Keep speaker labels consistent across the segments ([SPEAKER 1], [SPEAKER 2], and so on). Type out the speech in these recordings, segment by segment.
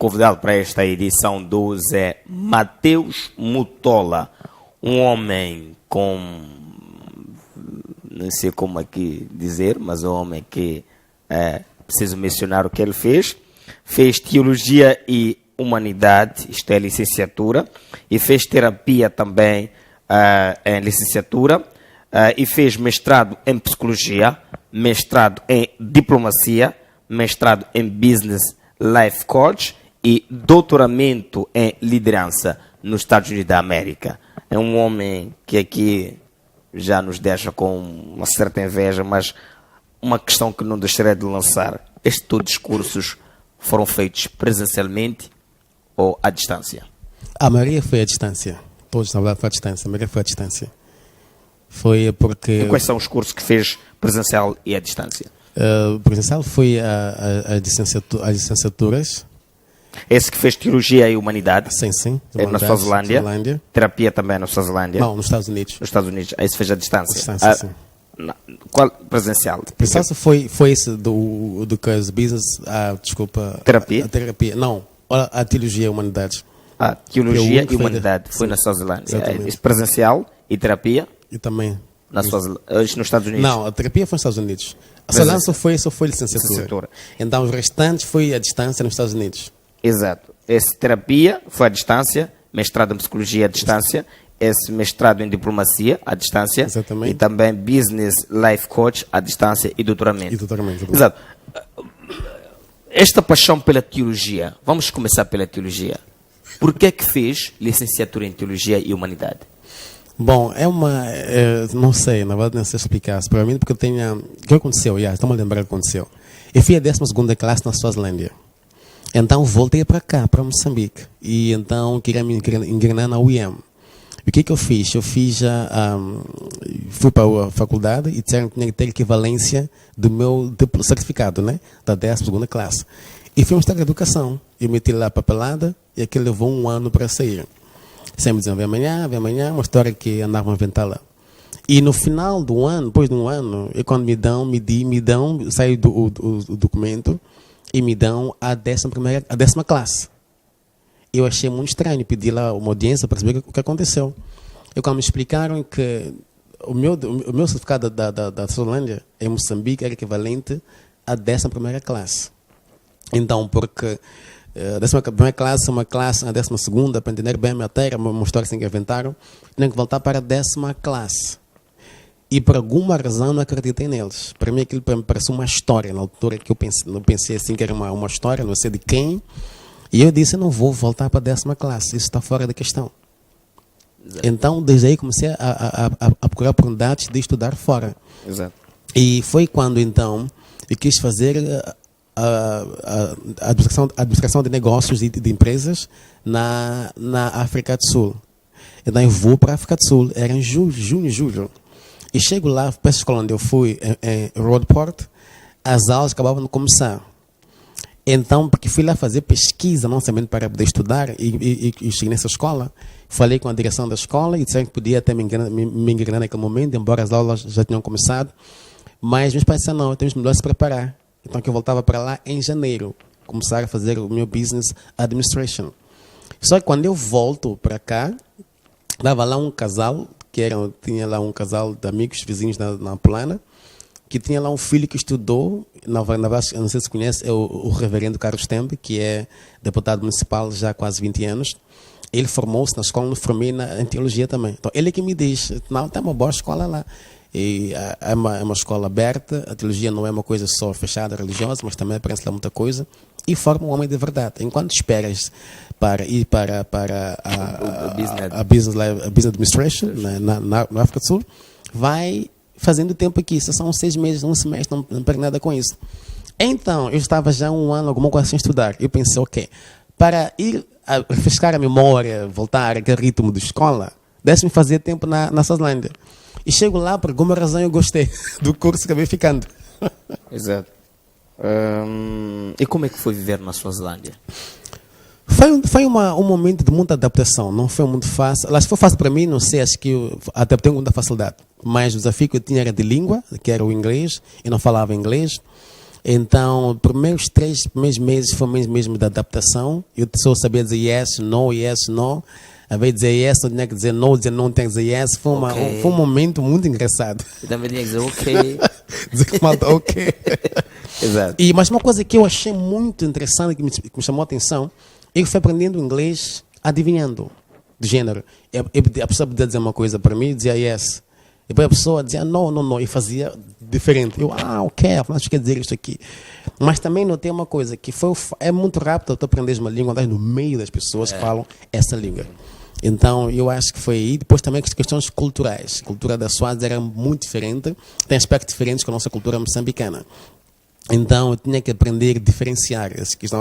[SPEAKER 1] convidado para esta edição 12 é Mateus Mutola, um homem com, não sei como aqui dizer, mas um homem que preciso mencionar o que ele fez. Fez Teologia e Humanidade, isto é licenciatura, e fez terapia também em licenciatura, e fez mestrado em Psicologia, mestrado em Diplomacia, mestrado em Business Life Coach e doutoramento em Liderança nos Estados Unidos da América. É um homem que aqui já nos deixa com uma certa inveja, mas uma questão que não deixarei de lançar. Estes todos os cursos foram feitos presencialmente ou à distância?
[SPEAKER 2] A maioria foi à distância. Todos, na verdade, foi à distância. A maioria foi à distância. Foi porque...
[SPEAKER 1] E quais são os cursos que fez presencial e à distância?
[SPEAKER 2] Presencial foi as licenciaturas.
[SPEAKER 1] Esse que fez Teologia e Humanidade?
[SPEAKER 2] Sim.
[SPEAKER 1] Na Suazilândia. Terapia também na Suazilândia?
[SPEAKER 2] Não, nos Estados Unidos.
[SPEAKER 1] Nos Estados Unidos. Aí se fez à distância?
[SPEAKER 2] Distância, sim.
[SPEAKER 1] Qual presencial?
[SPEAKER 2] Presencial foi esse do que as business... desculpa.
[SPEAKER 1] Terapia?
[SPEAKER 2] A terapia. Não, a Teologia e Humanidade.
[SPEAKER 1] Teologia e Humanidade. Foi na Suazilândia. Esse presencial e terapia?
[SPEAKER 2] E também...
[SPEAKER 1] Nos Estados Unidos?
[SPEAKER 2] Não, a terapia foi nos Estados Unidos. A Suazilândia só foi licenciatura. Então, os restantes foi à distância nos Estados Unidos.
[SPEAKER 1] Exato. Essa terapia foi à distância, mestrado em Psicologia à distância, esse mestrado em Diplomacia à distância.
[SPEAKER 2] Exatamente.
[SPEAKER 1] E também Business Life Coach à distância e doutoramento. Exato. Esta paixão pela teologia, vamos começar pela teologia. Por que é que fez licenciatura em Teologia e Humanidade?
[SPEAKER 2] Bom, não sei, na verdade não sei explicar. Para mim, porque o que aconteceu? Estamos a lembrar o que aconteceu. Eu fui a 12ª classe na Suazilândia. Então voltei para cá, para Moçambique. E então queria me engrenar na UEM. E o que eu fiz? Fui para a faculdade e disseram que tinha que ter equivalência do meu certificado, né? Da 12ª classe. E fui mostrar a educação. Eu meti lá a papelada e aquilo levou 1 ano para sair. Sempre diziam, vem amanhã, uma história que andavam a inventar lá. E no final do ano, depois de 1 ano, quando me dão, sai o documento e me dão a 10ª classe. Eu achei muito estranho, pedi lá uma audiência para saber o que aconteceu. E quando me explicaram que o meu certificado da Suazilândia em Moçambique era equivalente à 11ª classe. Então, porque a 11ª classe é uma classe, a 12ª, para entender bem a matéria, uma história assim que inventaram, tinha que voltar para a 10ª classe. E por alguma razão não acreditei neles. Para mim aquilo me pareceu uma história, na altura que eu pensei assim que era uma história, não sei de quem. E eu disse, eu não vou voltar para a 10ª classe, isso está fora da questão. Exato. Então, desde aí comecei a procurar oportunidades de estudar fora.
[SPEAKER 1] Exato.
[SPEAKER 2] E foi quando então eu quis fazer a administração de negócios e de empresas na África do Sul. Então eu vou para a África do Sul, era em junho, julho. E chego lá, para a escola onde eu fui, em Roadport, as aulas acabavam de começar. Então, porque fui lá fazer pesquisa, não somente para poder estudar, e cheguei nessa escola, falei com a direção da escola e disseram que podia até me engrenar naquele momento, embora as aulas já tinham começado. Mas meus pais disseram, não, temos melhor se preparar. Então, que eu voltava para lá em janeiro, começar a fazer o meu business administration. Só que quando eu volto para cá, estava lá um casal, tinha lá um casal de amigos, vizinhos na Plana, que tinha lá um filho que estudou, na verdade, não sei se conhece, é o reverendo Carlos Tempe, que é deputado municipal já há quase 20 anos. Ele formou-se na escola, eu formei em teologia também. Então, ele é que me diz, não, tem uma boa escola lá. E é uma escola aberta, a teologia não é uma coisa só fechada, religiosa, mas também aprende lá muita coisa, e forma um homem de verdade. Enquanto esperas para ir para a business administration na África do Sul, vai fazendo tempo aqui. Isso são 6 meses, 1 semestre, não perde nada com isso. Então, eu estava já 1 ano, alguma coisa sem estudar. Eu pensei, ok, para ir a refrescar a memória, voltar àquele ritmo de escola, deixe-me fazer tempo na Suazilândia. E chego lá, por alguma razão eu gostei do curso, acabei ficando.
[SPEAKER 1] Exato. E como é que foi viver na Suazilândia?
[SPEAKER 2] Foi um momento de muita adaptação, não foi muito fácil. Acho que foi fácil para mim, não sei, acho que eu adaptei com muita facilidade. Mas o desafio que eu tinha era de língua, que era o inglês, e não falava inglês. Então, os primeiros 3 primeiros meses foi mesmo da adaptação. Eu só sabia dizer yes, no. Ao invés de dizer yes, eu tinha que dizer no, dizer não, tinha que dizer yes. Foi um momento muito engraçado.
[SPEAKER 1] Eu também tinha que dizer ok.
[SPEAKER 2] Dizer que falta ok.
[SPEAKER 1] Exato.
[SPEAKER 2] Mas uma coisa que eu achei muito interessante, que me chamou a atenção, eu fui aprendendo inglês adivinhando, de gênero. A pessoa podia dizer uma coisa para mim, eu dizia yes. Depois a pessoa dizia não, e fazia diferente. Eu, ok, acho que quer dizer isso aqui. Mas também notei uma coisa, que é muito rápido tu aprenderes uma língua, andar no meio das pessoas que falam essa língua. Então, eu acho que foi aí. Depois também as questões culturais. A cultura da Suácia era muito diferente, tem aspectos diferentes com a nossa cultura moçambicana. Então, eu tinha que aprender a diferenciar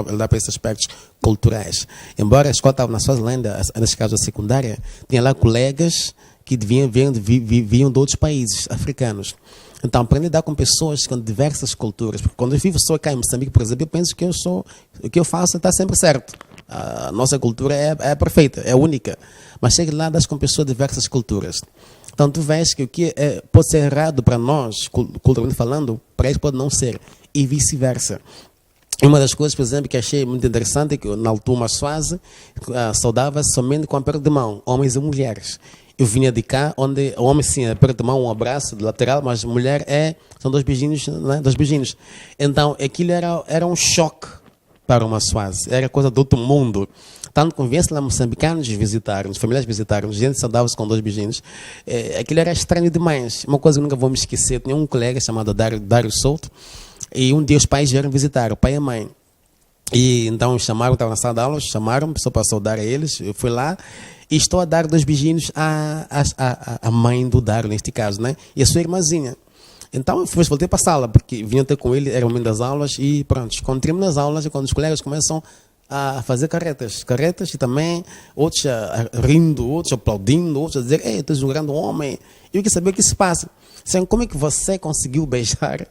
[SPEAKER 2] olhar para esses aspectos culturais. Embora a escola estava na Suazilândia, nesse caso a secundária, tinha lá colegas que vinham de outros países africanos. Então, aprender a lidar com pessoas com diversas culturas. Porque quando eu vivo só cá em Moçambique, por exemplo, eu penso que o que eu faço está sempre certo. A nossa cultura é perfeita, é única. Mas chega lá, das com pessoas de diversas culturas. Então, tu vês que o que pode ser errado para nós, culturalmente falando, para eles pode não ser. E vice-versa. Uma das coisas, por exemplo, que achei muito interessante é que na altura Suácia saudava-se somente com aperto de mão, homens e mulheres. Eu vinha de cá, onde o homem sim, aperto de mão, um abraço de lateral, mas mulher são 2 beijinhos, né? 2 beijinhos. Então, aquilo era um choque para uma Suácia, era coisa do outro mundo. Tanto que viesse lá moçambicanos visitaram, familiares visitaram, gente saudava-se com 2 beijinhos. Aquilo era estranho demais. Uma coisa que nunca vou me esquecer, tinha um colega chamado Dário Souto, e um dia os pais vieram visitar, o pai e a mãe. E então chamaram, estava na sala de aula, chamaram, a pessoa para saudar a eles, eu fui lá e estou a dar 2 beijinhos à mãe do Dário, neste caso, né? E a sua irmãzinha. Então eu voltei para a sala, porque vinha ter com ele, era o momento das aulas, e pronto, quando termino as aulas, é quando os colegas começam a fazer caretas e também outros rindo, outros aplaudindo, outros a dizer, ei, tu és um grande homem. E eu queria saber o que se passa. Assim, como é que você conseguiu beijar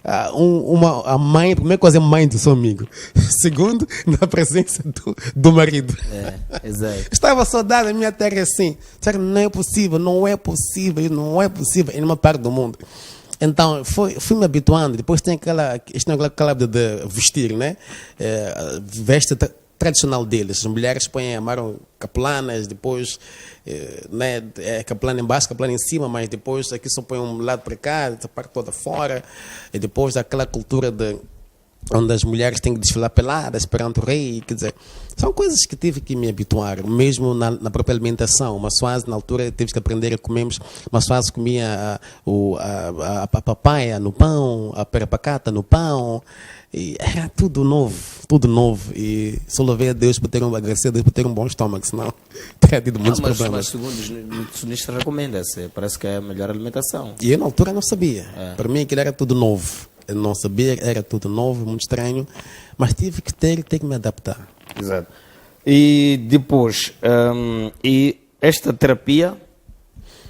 [SPEAKER 2] a mãe, primeira coisa é mãe do seu amigo, segundo, na presença do marido.
[SPEAKER 1] Exato.
[SPEAKER 2] Estava saudade da minha terra assim. Não é possível, em uma parte do mundo. Então, fui me habituando. Depois tem aquela de vestir, né? Veste tradicional deles. As mulheres põem, amaram caplanas, depois, né? Caplana embaixo, caplana em cima, mas depois aqui só põe um lado para cá, essa parte toda fora. E depois aquela cultura onde as mulheres têm que desfilar peladas perante o rei, quer dizer, são coisas que tive que me habituar, mesmo na própria alimentação. Uma Suácia, na altura, tive que aprender a comermos. Uma Suácia comia a papaya no pão, a perapacata no pão, e era tudo novo, e só louvei a Deus agradecer a Deus por ter um bom estômago, senão teria tido muitos problemas.
[SPEAKER 1] Mas segundo os nutricionistas recomenda-se, parece que é a melhor alimentação.
[SPEAKER 2] E eu na altura não sabia, para mim aquilo era tudo novo. Eu não sabia, era tudo novo, muito estranho, mas tive que ter que me adaptar.
[SPEAKER 1] Exato. E depois, e esta terapia,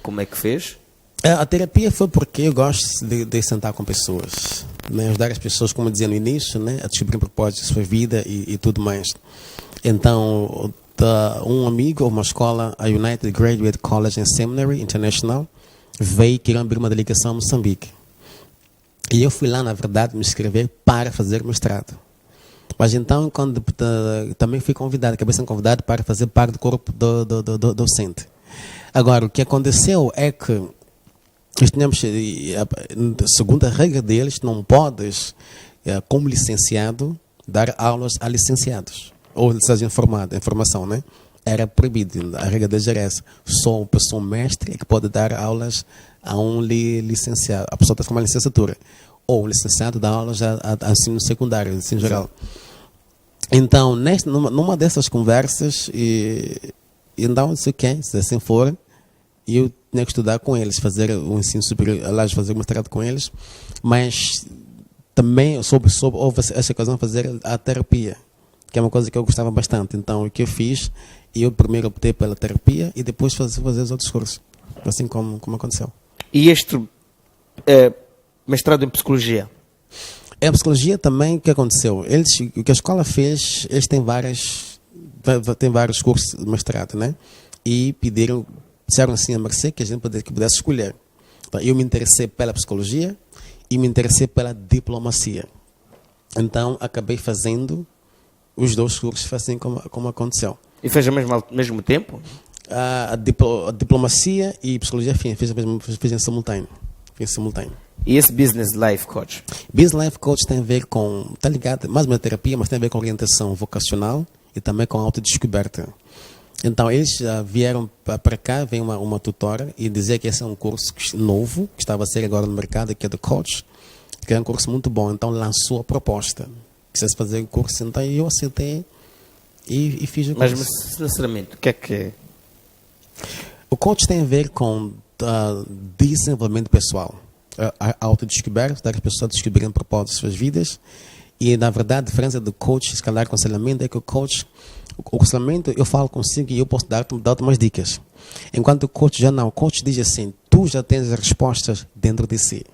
[SPEAKER 1] como é que fez?
[SPEAKER 2] A terapia foi porque eu gosto de sentar com pessoas, né? Ajudar as pessoas, como eu dizia no início, né? A descobrir propósitos da sua vida e tudo mais. Então, um amigo, uma escola, a United Graduate College and Seminary International, veio querer abrir uma delegação em Moçambique. E eu fui lá, na verdade, me inscrever para fazer mestrado. Mas então, quando também fui convidado, acabei sendo convidado para fazer parte do corpo do docente. Agora, o que aconteceu é que nós tínhamos, segundo a regra deles, não podes, como licenciado, dar aulas a licenciados. Ou licenciados em formação, né? Era proibido, a regra deles era essa. Só uma pessoa mestre é que pode dar aulas a um licenciado. A pessoa está com uma licenciatura. Ou o licenciado dá aulas a ensino secundário, ensino geral. Então, numa dessas conversas, então, não sei o que, se assim for, eu tinha que estudar com eles, fazer o ensino superior, aliás, fazer o mestrado com eles, mas também houve essa ocasião de fazer a terapia, que é uma coisa que eu gostava bastante. Então, o que eu fiz, eu primeiro optei pela terapia e depois fazer os outros cursos, assim como aconteceu.
[SPEAKER 1] E este mestrado em psicologia?
[SPEAKER 2] A psicologia também, o que aconteceu? O que a escola fez, eles têm vários cursos de mestrado, né? E disseram assim a mercê que a gente pudesse escolher. Então, eu me interessei pela psicologia e me interessei pela diplomacia. Então, acabei fazendo os 2 cursos assim como aconteceu.
[SPEAKER 1] E fez ao mesmo tempo?
[SPEAKER 2] A diplomacia e psicologia fiz em simultâneo.
[SPEAKER 1] E esse Business Life Coach?
[SPEAKER 2] Business Life Coach tem a ver com, está ligado, mais uma terapia, mas tem a ver com orientação vocacional e também com autodescoberta. Então, eles vieram para cá, veio uma tutora e dizia que esse é um curso novo, que estava a ser agora no mercado, que é do Coach, que é um curso muito bom. Então, lançou a proposta. Quisesse fazer o curso, então eu aceitei e fiz o curso.
[SPEAKER 1] Mas, sinceramente, o que é que é?
[SPEAKER 2] O Coach tem a ver com desenvolvimento pessoal. A autodescoberta, dar as pessoas a descobrirem o propósito de suas vidas. E, na verdade, a diferença do coach e calar aconselhamento é que o coach, o aconselhamento, eu falo consigo e eu posso dar-te umas dicas. Enquanto o coach já não. O coach diz assim, tu já tens as respostas dentro de si.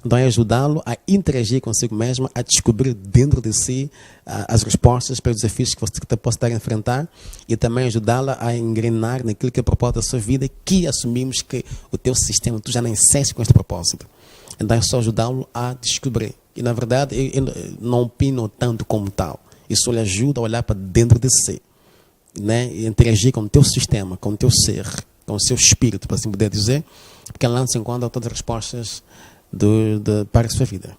[SPEAKER 2] Então é ajudá-lo a interagir consigo mesmo, a descobrir dentro de si as respostas para os desafios que você possa estar a enfrentar e também ajudá-la a engrenar naquilo que é o propósito da sua vida, que assumimos que o teu sistema, tu já nasceste com este propósito. Então é só ajudá-lo a descobrir. E na verdade eu não opino tanto como tal. Isso lhe ajuda a olhar para dentro de si, né? E interagir com o teu sistema, com o teu ser, com o seu espírito, para assim poder dizer, porque lá se encontra todas as respostas para a sua vida.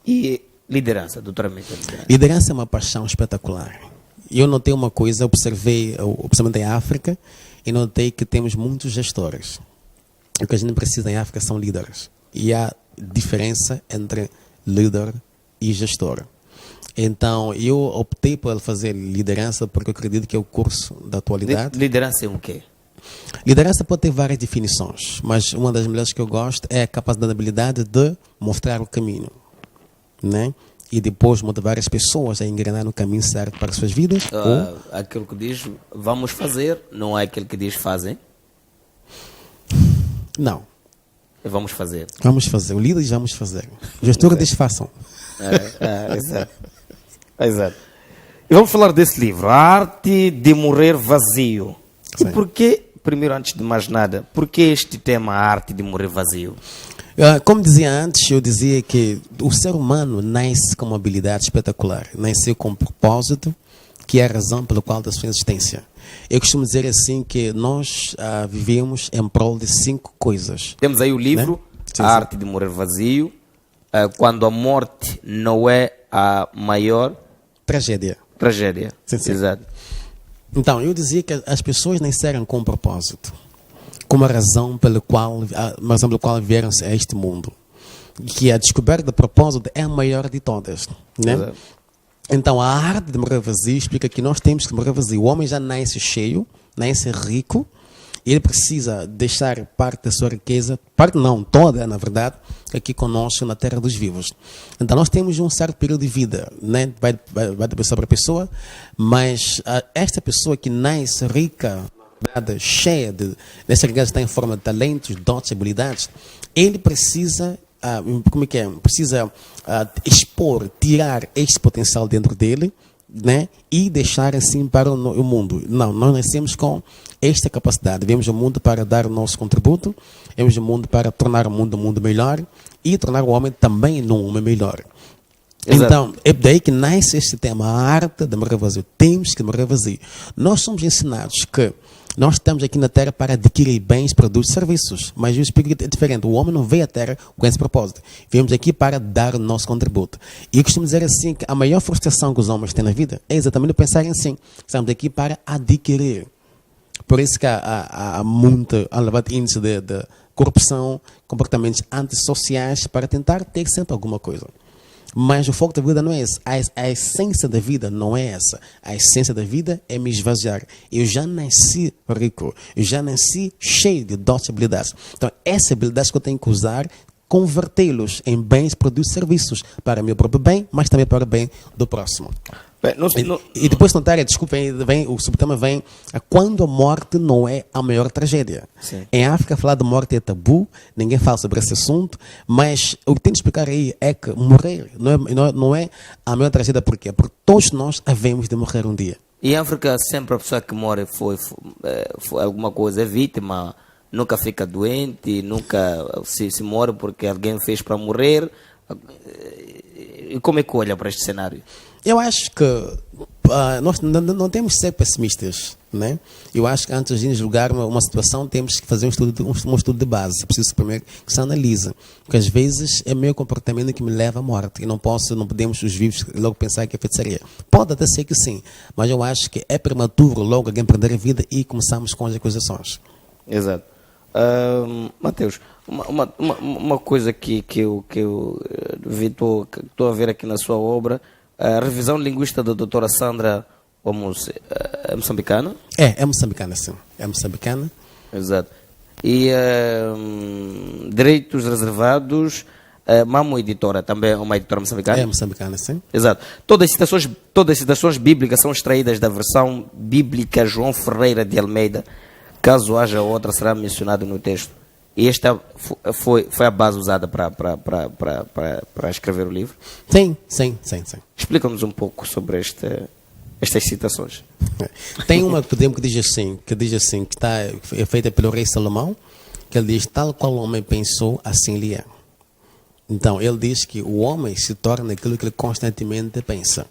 [SPEAKER 1] E liderança, doutoramento da liderança?
[SPEAKER 2] Liderança é uma paixão espetacular. Eu notei uma coisa, observei, principalmente em África, e notei que temos muitos gestores. O que a gente precisa em África são líderes. E há diferença entre líder e gestor. Então, eu optei por fazer liderança porque eu acredito que é o curso da atualidade.
[SPEAKER 1] Liderança é o quê?
[SPEAKER 2] Liderança pode ter várias definições, mas uma das melhores que eu gosto é a capacidade, a habilidade de mostrar o caminho, né? E depois motivar as pessoas a engrenar no caminho certo para as suas vidas. Ou
[SPEAKER 1] aquilo que diz vamos fazer, não é aquilo que diz fazem?
[SPEAKER 2] Não.
[SPEAKER 1] Vamos fazer.
[SPEAKER 2] Vamos fazer. O líder diz vamos fazer. O gestor diz façam.
[SPEAKER 1] Exato. Exato. E vamos falar desse livro, A Arte de Morrer Vazio.
[SPEAKER 2] Sim.
[SPEAKER 1] E porquê, primeiro, antes de mais nada, porquê este tema, A Arte de Morrer Vazio?
[SPEAKER 2] Como dizia antes, eu dizia que o ser humano nasce com uma habilidade espetacular, nasceu com um propósito, que é a razão pela qual da sua existência. Eu costumo dizer assim que nós vivemos em prol de 5 coisas.
[SPEAKER 1] Temos aí o livro,
[SPEAKER 2] né? Sim,
[SPEAKER 1] A Arte de Morrer Vazio, quando a morte não é a maior
[SPEAKER 2] tragédia. Sim.
[SPEAKER 1] Exato.
[SPEAKER 2] Então, eu dizia que as pessoas nasceram com um propósito, com uma razão pela qual vieram a este mundo. Que a descoberta do propósito é a maior de todas, né?
[SPEAKER 1] Exato.
[SPEAKER 2] Então, a arte de morrer vazio explica que nós temos que morrer vazio. O homem já nasce cheio, nasce rico, e ele precisa deixar parte da sua riqueza, parte não, toda, na verdade, aqui conosco na terra dos vivos. Então, nós temos um certo período de vida, né? Vai de pessoa para pessoa, mas esta pessoa que nasce rica, cheia dessa riqueza, está em forma de talentos, dotes, habilidades, ele precisa precisa expor, tirar este potencial dentro dele, né? E deixar assim para o mundo. Não, nós nascemos com esta capacidade. Viemos ao mundo para dar o nosso contributo, viemos ao mundo para tornar o mundo um mundo melhor e tornar o homem também um homem melhor. Exato. Então, é daí que nasce este tema, a arte de morrer vazio. Temos que morrer vazio. Nós somos ensinados que nós estamos aqui na Terra para adquirir bens, produtos, serviços. Mas o espírito é diferente. O homem não veio à Terra com esse propósito. Viemos aqui para dar o nosso contributo. E eu costumo dizer assim, que a maior frustração que os homens têm na vida é exatamente pensar assim. Estamos aqui para adquirir. Por isso que há muito elevado índice de corrupção, comportamentos antissociais para tentar ter sempre alguma coisa. Mas o foco da vida não é esse. A essência da vida não é essa. A essência da vida é me esvaziar. Eu já nasci rico. Eu já nasci cheio de dotes e habilidades. Então, essa habilidade que eu tenho que usar, convertê-los em bens, produtos, serviços para meu próprio bem, mas também para o bem do próximo. E depois notar, o subtema vem a quando a morte não é a maior tragédia.
[SPEAKER 1] Sim.
[SPEAKER 2] Em África, falar de morte é tabu, ninguém fala sobre esse assunto, mas o que tento explicar aí é que morrer não é a maior tragédia. Por quê? Porque todos nós havemos de morrer um dia.
[SPEAKER 1] E em África, sempre a pessoa que morre foi alguma coisa, é vítima, nunca fica doente, nunca se morre porque alguém fez para morrer. E como é que olha para este cenário?
[SPEAKER 2] Eu acho que nós não temos que ser pessimistas, né? Eu acho que antes de julgar uma situação temos que fazer um estudo de base. É preciso primeiro que se analise, porque às vezes é meu comportamento que me leva à morte e não podemos os vivos logo pensar que é feitiçaria. Pode até ser que sim, mas eu acho que é prematuro logo alguém perder a vida e começamos com as acusações.
[SPEAKER 1] Exato. Mateus, uma coisa que eu vi, estou a ver aqui na sua obra, a revisão linguística da doutora Sandra Omus, é moçambicana?
[SPEAKER 2] É moçambicana, sim. É moçambicana.
[SPEAKER 1] Exato. E direitos reservados, Mamo Editora, também é uma editora moçambicana?
[SPEAKER 2] É moçambicana, sim.
[SPEAKER 1] Exato. Todas as citações bíblicas são extraídas da versão bíblica João Ferreira de Almeida. Caso haja outra, será mencionado no texto. E esta foi a base usada para escrever o livro?
[SPEAKER 2] Sim.
[SPEAKER 1] Explica-nos um pouco sobre estas citações.
[SPEAKER 2] Tem uma que diz assim, que é feita pelo rei Salomão, que ele diz, tal qual o homem pensou, assim ele é. Então, ele diz que o homem se torna aquilo que ele constantemente pensa.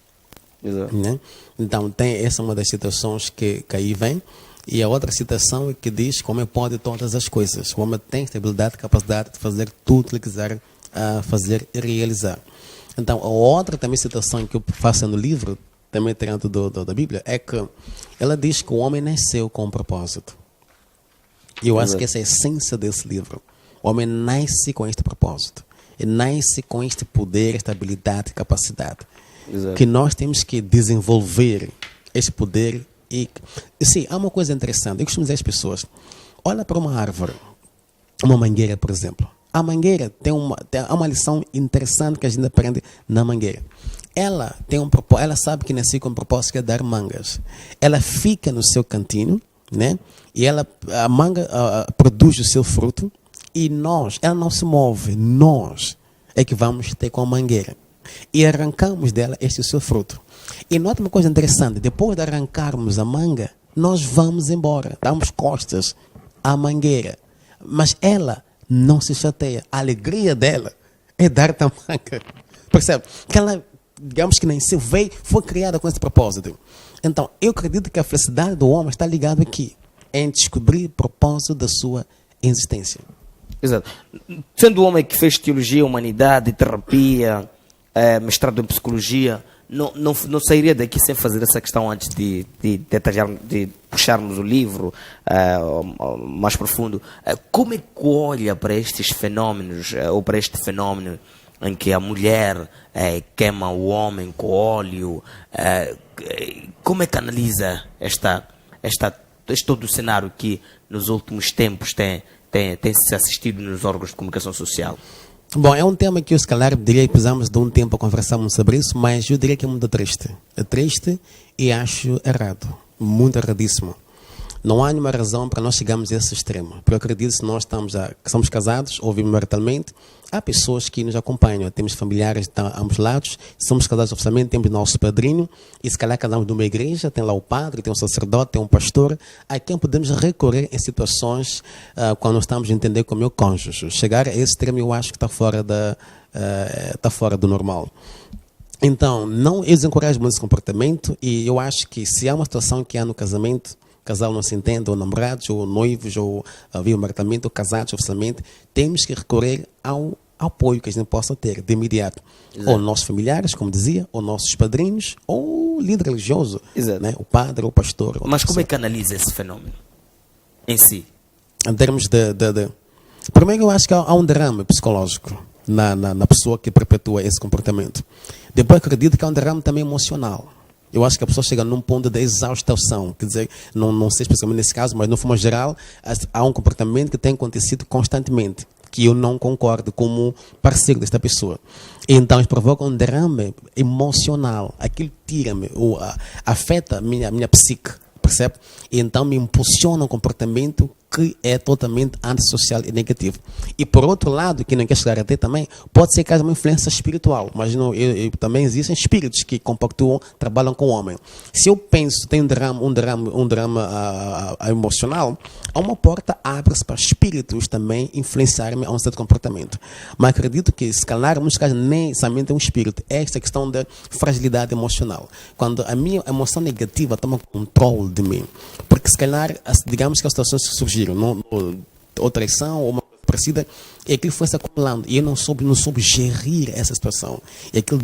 [SPEAKER 1] Exato.
[SPEAKER 2] Né? Então, essa é uma das citações que aí vem. E a outra citação é que diz que o homem pode todas as coisas. O homem tem estabilidade, capacidade de fazer tudo o que ele quiser fazer e realizar. Então, a outra também citação que eu faço no livro, também tirando da Bíblia, é que ela diz que o homem nasceu com um propósito. E eu acho que essa é a essência desse livro. O homem nasce com este propósito. E nasce com este poder, estabilidade, capacidade.
[SPEAKER 1] Exato.
[SPEAKER 2] Que nós temos que desenvolver esse poder. E sim, há uma coisa interessante. Eu costumo dizer às pessoas, olha para uma árvore, uma mangueira, por exemplo. A mangueira há uma lição interessante que a gente aprende na mangueira. Ela sabe que nasceu com o propósito que é dar mangas. Ela fica no seu cantinho, né? E a manga produz o seu fruto. E ela não se move. Nós é que vamos ter com a mangueira. E arrancamos dela este seu fruto. E nota uma coisa interessante. Depois de arrancarmos a manga, nós vamos embora. Damos costas à mangueira. Mas ela não se chateia. A alegria dela é dar-te a manga. Percebe? Que ela, digamos que nem se veio, foi criada com esse propósito. Então, eu acredito que a felicidade do homem está ligada aqui. Em descobrir o propósito da sua existência.
[SPEAKER 1] Exato. Sendo o homem que fez teologia, humanidade, terapia, mestrado em psicologia, não sairia daqui sem fazer essa questão antes de puxarmos o livro mais profundo. Como é que olha para estes fenómenos, ou para este fenómeno em que a mulher queima o homem com óleo? Como é que analisa todo o cenário que nos últimos tempos tem se assistido nos órgãos de comunicação social?
[SPEAKER 2] Bom, é um tema que eu, se calhar, diria que precisamos de um tempo a conversarmos sobre isso, mas eu diria que é muito triste. É triste e acho errado. Muito erradíssimo. Não há nenhuma razão para nós chegarmos a esse extremo. Porque eu acredito que se nós somos casados ou vivemos maritalmente, há pessoas que nos acompanham. Temos familiares de ambos lados. Se somos casados oficialmente, temos nosso padrinho. E se calhar casamos numa igreja, tem lá o padre, tem um sacerdote, tem um pastor, a quem podemos recorrer em situações quando nós estamos a entender com o meu cônjuge. Chegar a esse extremo eu acho que está fora do normal. Então, eu desencorajo muito esse comportamento e eu acho que se há uma situação que há no casamento, o casal não se entende, ou namorados, ou noivos, ou havia um martamento, ou casados oficialmente, temos que recorrer ao apoio que a gente possa ter de imediato. Exato. Ou nossos familiares, como dizia, ou nossos padrinhos, ou o líder religioso, né? O padre, ou o pastor.
[SPEAKER 1] Mas como é que analisa esse fenômeno em si?
[SPEAKER 2] Em termos primeiro, eu acho que há um derrame psicológico na pessoa que perpetua esse comportamento. Depois, acredito que há um derrame também emocional. Eu acho que a pessoa chega num ponto de exaustão. Quer dizer, não sei especialmente nesse caso, mas no forma geral, há um comportamento que tem acontecido constantemente, que eu não concordo como parceiro desta pessoa. Então, isso provoca um derrame emocional. Aquilo tira-me, afeta a minha psique, percebe? E então me impulsiona um comportamento que é totalmente antissocial e negativo. E por outro lado, que não quer chegar até também, pode ser que haja uma influência espiritual, mas não, também existem espíritos que compactuam, trabalham com o homem. Se eu penso, tem um drama emocional, uma porta abre-se para espíritos também influenciarem a um certo comportamento. Mas acredito que, se calhar, muitos casos nem somente é um espírito, é esta questão da fragilidade emocional. Quando a minha emoção negativa toma controle de mim, porque se calhar, digamos que as situações que surgiram, ou traição, ou uma coisa parecida, e aquilo foi se acumulando, e eu não soube gerir essa situação, e aquilo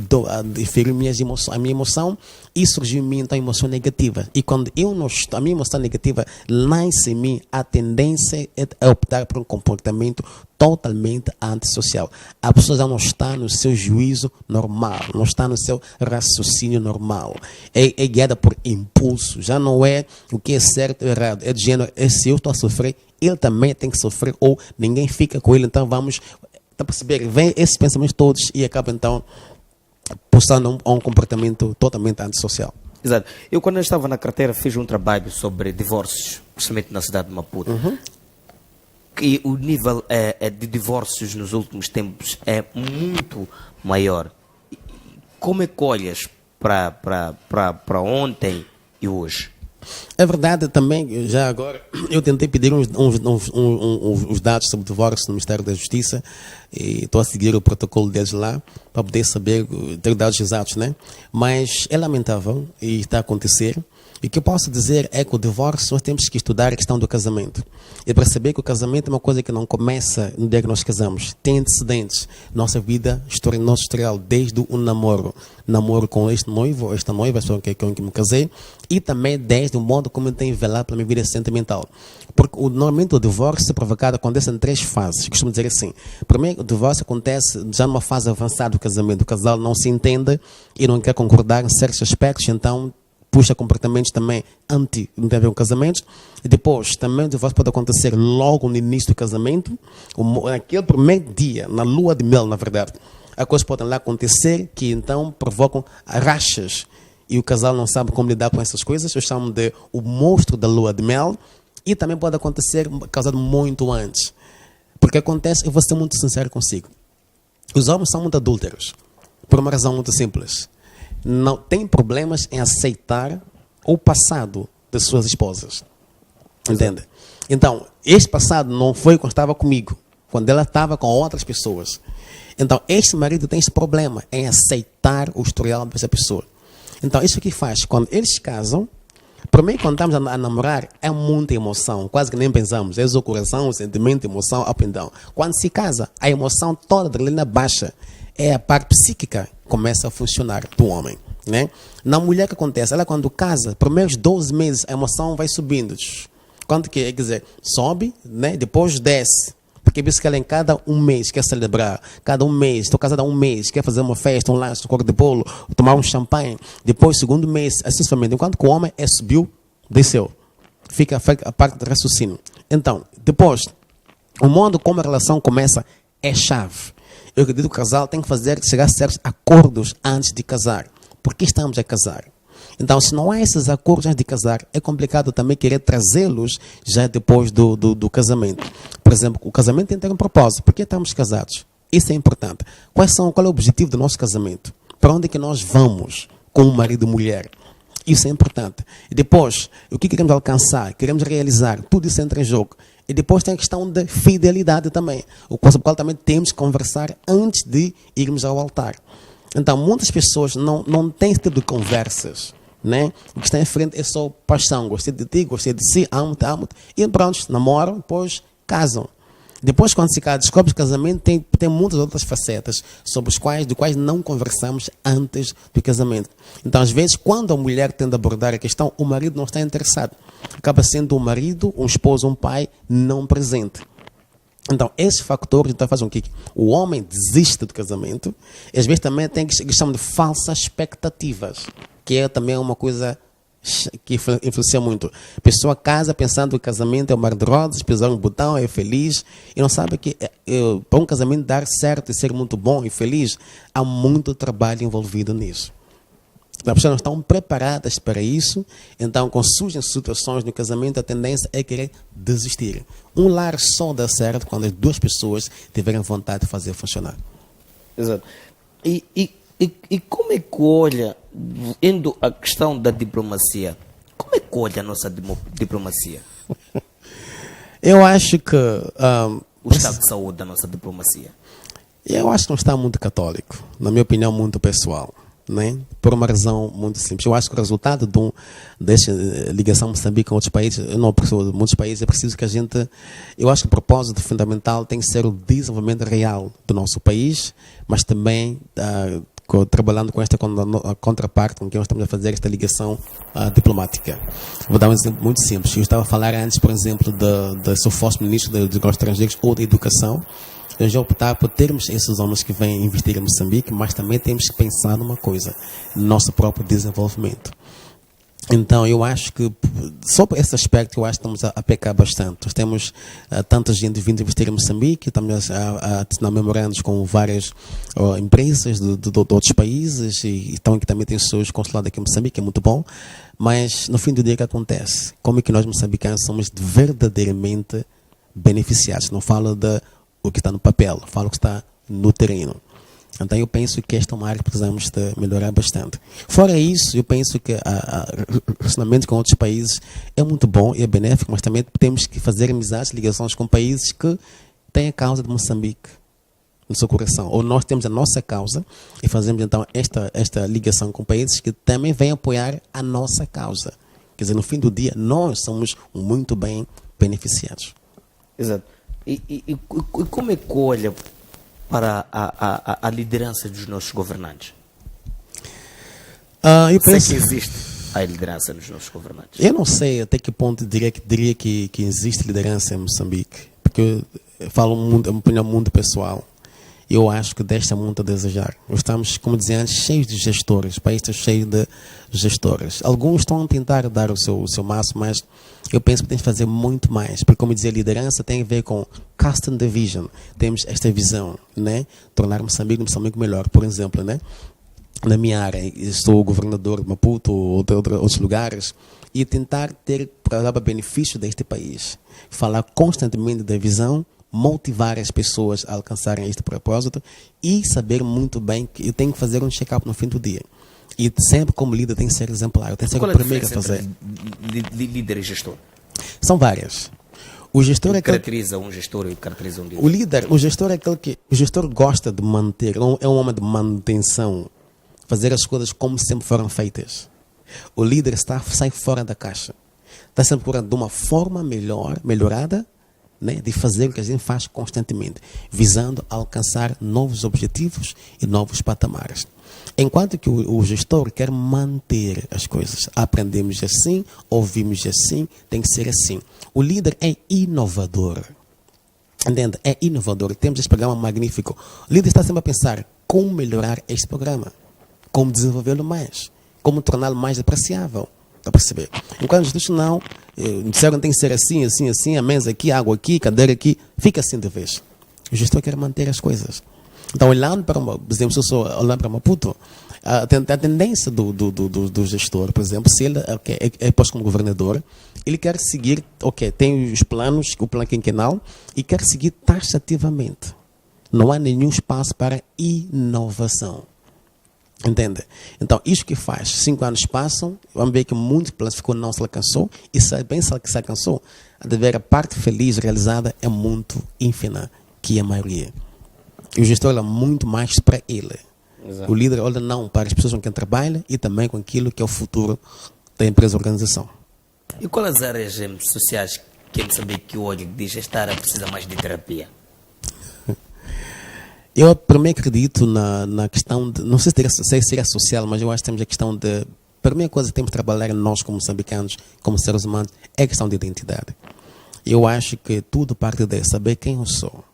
[SPEAKER 2] feriu a minha emoção, e surgiu em mim então a emoção negativa. E quando eu não estou, a minha emoção negativa nasce em mim, a tendência é optar por um comportamento totalmente antissocial. A pessoa já não está no seu juízo normal, não está no seu raciocínio normal. É guiada por impulso, já não é o que é certo ou errado. É de gênero, se eu estou a sofrer, ele também tem que sofrer, ou ninguém fica com ele, então vamos, está a perceber? Vem esses pensamentos todos e acaba então postando a um comportamento totalmente antissocial.
[SPEAKER 1] Exato. Eu, quando eu estava na carteira, fiz um trabalho sobre divórcios, principalmente na cidade de Maputo. E o nível de divórcios nos últimos tempos é muito maior. Como é que olhas para ontem e hoje?
[SPEAKER 2] É verdade também, já agora, eu tentei pedir uns dados sobre o divórcio no Ministério da Justiça, e estou a seguir o protocolo deles lá, para poder saber, ter dados exatos, né? Mas é lamentável, e está a acontecer. E o que eu posso dizer é que o divórcio, nós temos que estudar a questão do casamento. E perceber que o casamento é uma coisa que não começa no dia que nós casamos. Tem antecedentes. Nossa vida, nosso historial, desde o namoro. Namoro com este noivo, esta noiva, a pessoa com quem me casei. E também desde o modo como eu tenho velado pela minha vida sentimental. Porque normalmente o divórcio é provocado, acontece em 3 fases. Eu costumo dizer assim. Primeiro, o divórcio acontece já numa fase avançada do casamento. O casal não se entende e não quer concordar em certos aspectos, então puxa comportamentos também não tem a ver com casamento. E depois, também o divórcio pode acontecer logo no início do casamento, naquele primeiro dia, na lua de mel, na verdade. As coisas podem lá acontecer que então provocam rachas. E o casal não sabe como lidar com essas coisas. Eu chamo de o monstro da lua de mel. E também pode acontecer causado muito antes. Porque acontece, eu vou ser muito sincero consigo. Os homens são muito adúlteros. Por uma razão muito simples. Não tem problemas em aceitar o passado de suas esposas. Entende? Então, este passado não foi quando estava comigo, quando ela estava com outras pessoas. Então, este marido tem esse problema em aceitar o historial dessa pessoa. Então, isso que faz, quando eles casam, primeiro, quando estamos a namorar, é muita emoção, quase que nem pensamos. É o coração, o sentimento, a emoção, up and down. Quando se casa, a emoção toda da adrenalina baixa. É a parte psíquica que começa a funcionar do homem, né? Na mulher que acontece, ela quando casa, primeiros 12 meses, a emoção vai subindo. Quanto que, quer dizer, sobe, né? Depois desce. Porque isso que ela em cada um mês quer celebrar, cada um mês, estou casada há um mês, quer fazer uma festa, um lanche, um coco de bolo, tomar um champanhe. Depois, segundo mês, assim somente. Enquanto que o homem subiu, desceu. Fica a parte do raciocínio. Então, depois, o modo como a relação começa é chave. Eu acredito que o casal tem que chegar a certos acordos antes de casar. Por que estamos a casar? Então, se não há esses acordos antes de casar, é complicado também querer trazê-los já depois do casamento. Por exemplo, o casamento tem que ter um propósito. Por que estamos casados? Isso é importante. Qual é o objetivo do nosso casamento? Para onde é que nós vamos como marido e mulher? Isso é importante. E depois, o que queremos alcançar? Queremos realizar? Tudo isso entra em jogo. E depois tem a questão da fidelidade também, o qual também temos que conversar antes de irmos ao altar. Então, muitas pessoas não têm esse tipo de conversas, né? O que está em frente é só paixão, gostei de ti, gostei de si, amo-te, e pronto, namoram, depois casam. Depois, quando se casa, descobre que o casamento tem muitas outras facetas dos quais não conversamos antes do casamento. Então, às vezes, quando a mulher tende a abordar a questão, o marido não está interessado. Acaba sendo um marido, um esposo, um pai não presente. Então, esses fatores então, fazem com que o homem desista do casamento. E às vezes também tem que chamam de falsas expectativas, que é também uma coisa que influencia muito. A pessoa casa pensando que o casamento é um mar de rosas, pisar um botão, é feliz, e não sabe que para um casamento dar certo e ser muito bom e feliz, há muito trabalho envolvido nisso. As pessoas não estão preparadas para isso, então quando surgem situações no casamento, a tendência é querer desistir. Um lar só dá certo quando as duas pessoas tiverem vontade de fazer funcionar.
[SPEAKER 1] Exato. E como é que olha, indo à questão da diplomacia, como é que olha a nossa diplomacia?
[SPEAKER 2] Eu acho que...
[SPEAKER 1] O estado de saúde da nossa diplomacia?
[SPEAKER 2] Eu acho que não está muito católico, na minha opinião, muito pessoal, né? Por uma razão muito simples. Eu acho que o resultado dessa ligação Moçambique com outros países, não por muitos países, é preciso que a gente... Eu acho que o propósito fundamental tem que ser o desenvolvimento real do nosso país, mas também trabalhando com esta contraparte com que nós estamos a fazer esta ligação diplomática. Vou dar um exemplo muito simples. Eu estava a falar antes, por exemplo, se eu fosse ministro dos negócios estrangeiros ou da educação, eu já optar por termos esses homens que vêm investir em Moçambique, mas também temos que pensar numa coisa, no nosso próprio desenvolvimento. Então, eu acho que, só por esse aspecto, eu acho que estamos a pecar bastante. Nós temos tanta gente vindo investir em Moçambique, estamos a assinar memorandos com várias empresas de outros países, e estão aqui também tem seus consulados aqui em Moçambique, é muito bom. Mas, no fim do dia, o que acontece? Como é que nós, moçambicanos, somos verdadeiramente beneficiados? Não falo de o que está no papel, falo o que está no terreno. Então eu penso que esta é uma área que precisamos de melhorar bastante. Fora isso, eu penso que o relacionamento com outros países é muito bom e é benéfico, mas também temos que fazer amizades, ligações com países que têm a causa de Moçambique no seu coração. Ou nós temos a nossa causa e fazemos então esta ligação com países que também vêm apoiar a nossa causa. Quer dizer, no fim do dia, nós somos muito bem beneficiados.
[SPEAKER 1] Exato. E como é que olha para a liderança dos nossos governantes?
[SPEAKER 2] Eu penso
[SPEAKER 1] que existe a liderança dos nossos governantes.
[SPEAKER 2] Eu não sei até que ponto diria que existe liderança em Moçambique, porque eu falo uma opinião muito pessoal. Eu acho que deixa muito a desejar. Nós estamos, como dizia antes, cheios de gestores. O país está cheio de gestores. Alguns estão a tentar dar o seu máximo, mas eu penso que tem que fazer muito mais. Porque, como dizia, liderança tem a ver com custom the vision. Temos esta visão, né? Tornar Moçambique melhor. Por exemplo, né? Na minha área, eu sou governador de Maputo ou de outros lugares, e tentar ter para benefício deste país. Falar constantemente da visão, motivar as pessoas a alcançarem este propósito e saber muito bem que eu tenho que fazer um check-up no fim do dia. E sempre, como líder, tem que ser exemplar. Eu tenho que ser o primeiro a fazer.
[SPEAKER 1] Líder e gestor?
[SPEAKER 2] São várias. O gestor é
[SPEAKER 1] caracteriza um gestor e caracteriza um líder.
[SPEAKER 2] O gestor é aquele que... O gestor gosta de manter, é um homem de manutenção. Fazer as coisas como sempre foram feitas. O líder sai fora da caixa. Está sempre procurando de uma forma melhorada, né, de fazer o que a gente faz constantemente, visando alcançar novos objetivos e novos patamares. Enquanto que o gestor quer manter as coisas. Aprendemos assim, ouvimos assim, tem que ser assim. O líder é inovador. Entende? É inovador. Temos esse programa magnífico. O líder está sempre a pensar como melhorar este programa, como desenvolvê-lo mais, como torná-lo mais apreciável. Está a perceber? Enquanto os outros não, disseram que tem que ser assim, assim, assim, a mesa aqui, a água aqui, cadeira aqui, fica assim de vez. O gestor quer manter as coisas. Então, olhando para, por exemplo, se eu sou olhando para Maputo, a tendência do gestor, por exemplo, se ele é posto como governador, ele quer seguir, tem os planos, o plano quinquenal, e quer seguir taxativamente. Não há nenhum espaço para inovação. Entende? Então, isso que faz, 5 anos passam, vamos ver que muito planos ficou, não se alcançou, e bem que se alcançou, a parte feliz realizada é muito ínfima, que é a maioria. E o gestor olha muito mais para ele. Exato. O líder olha não para as pessoas com quem trabalha e também com aquilo que é o futuro da empresa ou organização.
[SPEAKER 1] E quais as áreas sociais que ele sabe que hoje diz esta área precisa mais de terapia?
[SPEAKER 2] Eu primeiro acredito na questão de, não sei se seria social, mas eu acho que temos a questão de, a primeira coisa que temos de trabalhar nós como moçambicanos, como seres humanos, é a questão de identidade. Eu acho que tudo parte de saber quem eu sou.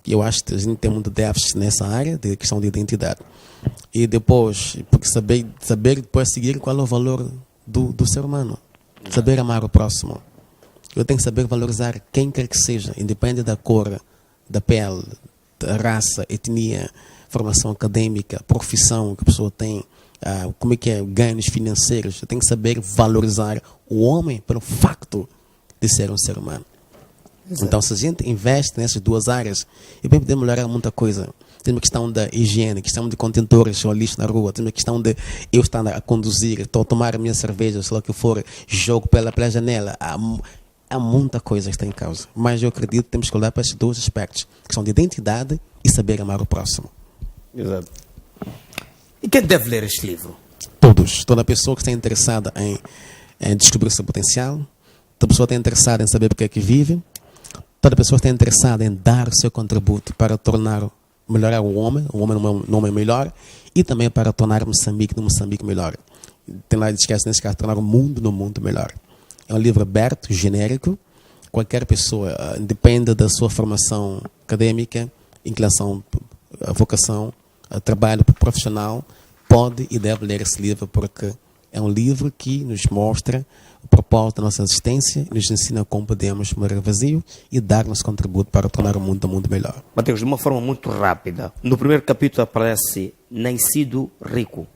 [SPEAKER 2] Eu acho que a gente tem muito déficit nessa área de questão de identidade. E depois, porque saber depois seguir qual é o valor do ser humano. Saber amar o próximo. Eu tenho que saber valorizar quem quer que seja, independente da cor, da pele, da raça, etnia, formação acadêmica, profissão que a pessoa tem. como é que é, ganhos financeiros. Tem que saber valorizar o homem pelo facto de ser um ser humano. Exato. Então, se a gente investe nessas duas áreas, e bem podemos melhorar muita coisa. Tem uma questão da higiene, questão de contentores ou lixo na rua, tem uma questão de eu estar a conduzir, estou a tomar a minha cerveja, sei lá o que for, jogo pela janela. Há muita coisa que está em causa. Mas eu acredito que temos que olhar para esses dois aspectos, que são de identidade e saber amar o próximo.
[SPEAKER 1] Exato. E quem deve ler este livro?
[SPEAKER 2] Todos. Toda pessoa que está interessada em descobrir o seu potencial, toda pessoa que está interessada em saber porque é que vive, toda pessoa que está interessada em dar o seu contributo para melhorar o homem num homem melhor, e também para tornar Moçambique num Moçambique melhor. Tem lá, esquece nesse caso, tornar o mundo num mundo melhor. É um livro aberto, genérico. Qualquer pessoa, depende da sua formação acadêmica, inclinação, vocação, trabalho profissional, pode e deve ler esse livro, porque é um livro que nos mostra o propósito da nossa existência, nos ensina como podemos morrer vazio e dar nosso contributo para tornar o mundo um mundo melhor.
[SPEAKER 1] Mateus, de uma forma muito rápida, no primeiro capítulo aparece nascido rico.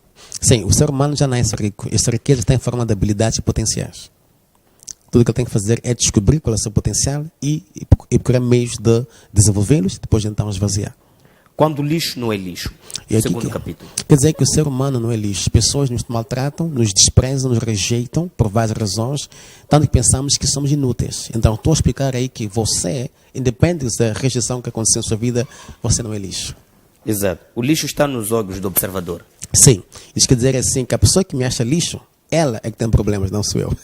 [SPEAKER 2] Sim, o ser humano já nasce rico. Essa riqueza está em forma de habilidades e potenciais. Tudo que ele tem que fazer é descobrir qual é o seu potencial e procurar meios de desenvolvê-los e depois então esvaziar.
[SPEAKER 1] Quando o lixo não é lixo. Segundo capítulo.
[SPEAKER 2] Quer dizer que o ser humano não é lixo. As pessoas nos maltratam, nos desprezam, nos rejeitam por várias razões, tanto que pensamos que somos inúteis. Então estou a explicar aí que você, independente da rejeição que aconteceu em sua vida, você não é lixo.
[SPEAKER 1] Exato. O lixo está nos olhos do observador.
[SPEAKER 2] Sim. Isso quer dizer assim, que a pessoa que me acha lixo, ela é que tem problemas, não sou eu.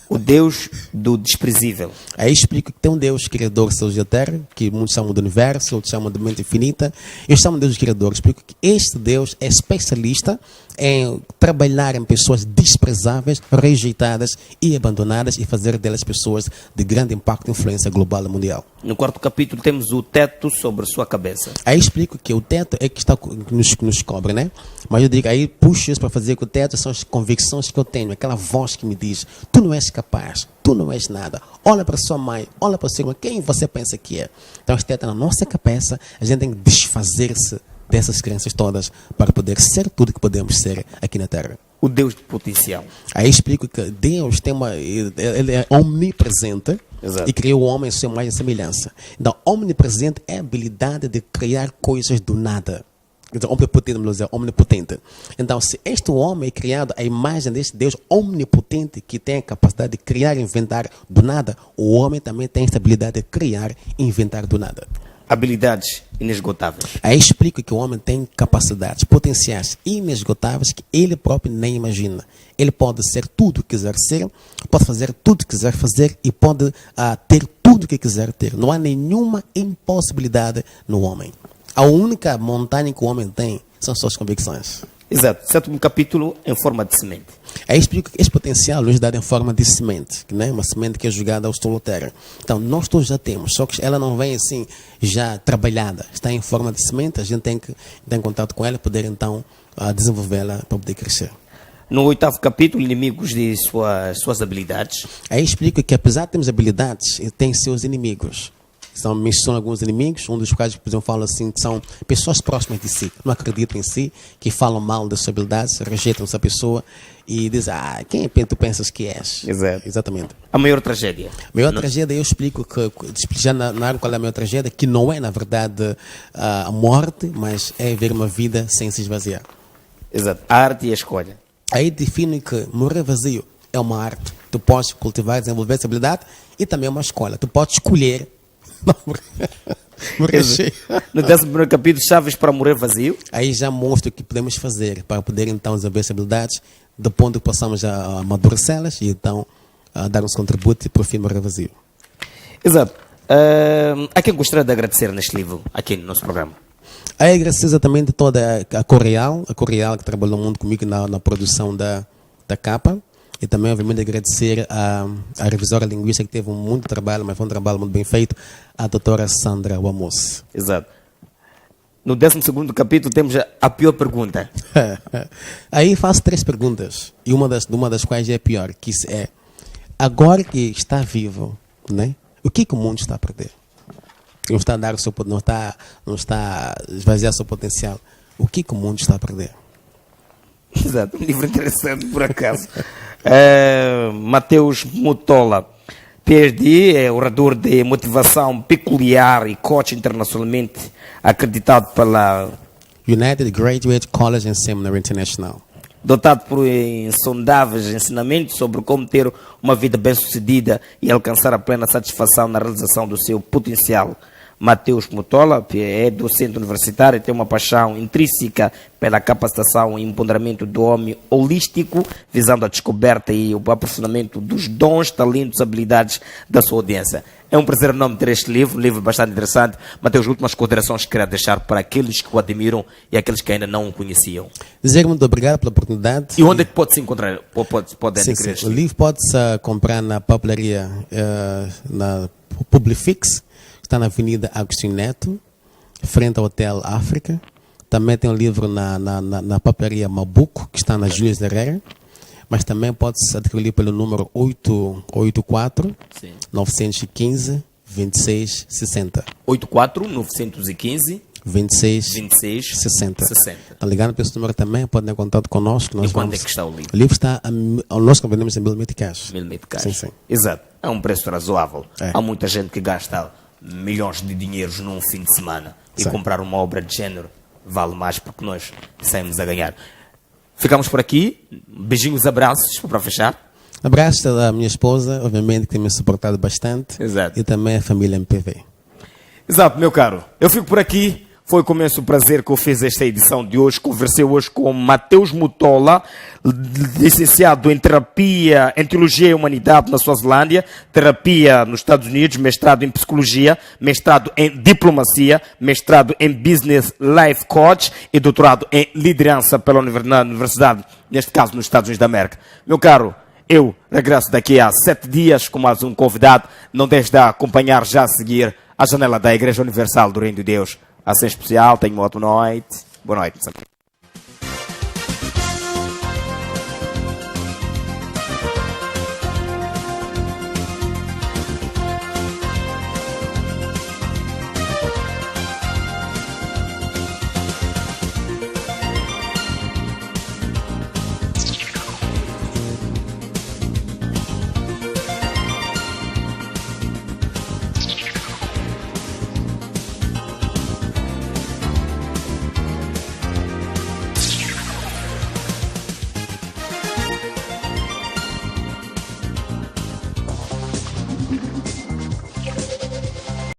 [SPEAKER 1] O Deus do desprezível.
[SPEAKER 2] Aí explico que tem um Deus criador do céu e da terra, que muitos chamam de universo, outros chamam de mente infinita. Eu chamo de Deus criador. Explico que este Deus é especialista em trabalhar em pessoas desprezáveis, rejeitadas e abandonadas e fazer delas pessoas de grande impacto e influência global e mundial.
[SPEAKER 1] No quarto capítulo temos o teto sobre sua cabeça.
[SPEAKER 2] Aí explico que o teto é que nos cobre, né? Mas eu digo, aí puxo isso para fazer que o teto são as convicções que eu tenho, aquela voz que me diz, tu não és capaz, tu não és nada. Olha para sua mãe, olha para o seu irmão, quem você pensa que é? Então este teto na nossa cabeça, a gente tem que desfazer-se dessas crenças todas para poder ser tudo que podemos ser aqui na Terra.
[SPEAKER 1] O Deus de potencial.
[SPEAKER 2] Aí explico que Deus ele é omnipresente. Exato. E criou o homem em sua imagem e semelhança. Então, omnipresente é a habilidade de criar coisas do nada. Então, omnipotente. Então, se este homem é criado à imagem deste Deus omnipotente, que tem a capacidade de criar e inventar do nada, o homem também tem esta habilidade de criar e inventar do nada.
[SPEAKER 1] Habilidades inesgotáveis.
[SPEAKER 2] Aí explico que o homem tem capacidades, potenciais inesgotáveis que ele próprio nem imagina. Ele pode ser tudo o que quiser ser, pode fazer tudo o que quiser fazer e pode ter tudo o que quiser ter. Não há nenhuma impossibilidade no homem. A única montanha que o homem tem são suas convicções.
[SPEAKER 1] Exato. Sétimo capítulo em forma de semente.
[SPEAKER 2] Aí explico que esse potencial nos dá em forma de semente, né? Uma semente que é jogada ao solo terra. Então, nós todos já temos, só que ela não vem assim já trabalhada. Está em forma de semente, a gente tem que estar em contato com ela, poder então desenvolvê-la para poder crescer.
[SPEAKER 1] No oitavo capítulo, inimigos de suas habilidades.
[SPEAKER 2] Aí explico que apesar de termos habilidades, tem seus inimigos. Mencionam alguns inimigos, um dos quais, por exemplo, falo assim, que são pessoas próximas de si, não acreditam em si, que falam mal das suas habilidades, rejeitam essa pessoa e dizem, quem tu pensas que és?
[SPEAKER 1] Exato.
[SPEAKER 2] Exatamente.
[SPEAKER 1] A maior tragédia.
[SPEAKER 2] A maior tragédia, eu explico, já na qual é a maior tragédia, que não é, na verdade, a morte, mas é ver uma vida sem se esvaziar.
[SPEAKER 1] Exato. A arte e a escolha.
[SPEAKER 2] Aí define que morrer vazio é uma arte. Tu podes cultivar e desenvolver essa habilidade e também é uma escolha. Tu podes escolher morrer cheio.
[SPEAKER 1] No 11º capítulo, chaves para morrer vazio.
[SPEAKER 2] Aí já mostra o que podemos fazer para poder então desenvolver essas habilidades, do ponto que possamos amadurecê-las e então dar uns contributos para o fim morrer vazio.
[SPEAKER 1] Exato. A quem gostaria de agradecer neste livro, aqui no nosso programa?
[SPEAKER 2] Aí agradecer exatamente toda a Correal que trabalhou muito comigo na produção da capa. E também, obviamente, agradecer a revisora linguística que teve muito trabalho, mas foi um trabalho muito bem feito, a doutora Sandra Wamos.
[SPEAKER 1] Exato. No 12º capítulo temos a pior pergunta.
[SPEAKER 2] Aí faço 3 perguntas, e uma das quais é a pior, que é, agora que está vivo, né, o que o mundo está a perder? Não está a dar não está a esvaziar o seu potencial. O que o mundo está a perder?
[SPEAKER 1] Exato, um livro interessante, por acaso. Mateus Mutola, PhD, é orador de motivação peculiar e coach internacionalmente acreditado pela
[SPEAKER 2] United Graduate College and Seminary International.
[SPEAKER 1] Dotado por insondáveis ensinamentos sobre como ter uma vida bem-sucedida e alcançar a plena satisfação na realização do seu potencial. Mateus Mutola é docente universitário e tem uma paixão intrínseca pela capacitação e empoderamento do homem holístico, visando a descoberta e o aprofundamento dos dons, talentos, habilidades da sua audiência. É um prazer enorme ter este livro, um livro bastante interessante. Mateus, últimas considerações que queria deixar para aqueles que o admiram e aqueles que ainda não o conheciam.
[SPEAKER 2] Dizer muito obrigado pela oportunidade.
[SPEAKER 1] E onde é que pode se encontrar? Pode
[SPEAKER 2] Sim,
[SPEAKER 1] adquirir
[SPEAKER 2] sim. O livro pode-se comprar na papelaria, na Publifix, que está na Avenida Agostinho Neto, frente ao Hotel África. Também tem um livro na papelaria Mabuco, que está na Júlio Herrera. Mas também pode-se adquirir pelo número 884 915 26 60.
[SPEAKER 1] 84 915
[SPEAKER 2] 26
[SPEAKER 1] 26
[SPEAKER 2] 60.
[SPEAKER 1] 60.
[SPEAKER 2] Tá ligado para esse número também, podem ter contato conosco.
[SPEAKER 1] E quanto é que está o livro?
[SPEAKER 2] O livro está, nós vendemos em 1000 cash.
[SPEAKER 1] 1000 cash.
[SPEAKER 2] Sim, sim.
[SPEAKER 1] Exato. É um preço razoável.
[SPEAKER 2] É.
[SPEAKER 1] Há muita gente que gasta milhões de dinheiros num fim de semana e
[SPEAKER 2] Sim.
[SPEAKER 1] comprar uma obra de género vale mais porque nós saímos a ganhar. Ficamos por aqui. Beijinhos, abraços para fechar.
[SPEAKER 2] Abraço da minha esposa, obviamente, que tem me suportado bastante.
[SPEAKER 1] Exato.
[SPEAKER 2] E também a família MPV.
[SPEAKER 1] Exato, meu caro. Eu fico por aqui. Foi com imenso prazer que eu fiz esta edição de hoje. Conversei hoje com Mateus Mutola, licenciado em terapia, em teologia e humanidade na Suazilândia, terapia nos Estados Unidos, mestrado em psicologia, mestrado em diplomacia, mestrado em business life coach e doutorado em liderança pela universidade, neste caso nos Estados Unidos da América. Meu caro, eu regresso daqui a 7 dias com mais um convidado. Não deixe de acompanhar já a seguir a janela da Igreja Universal do Reino de Deus. Ação especial, tenha uma ótima noite. Boa noite.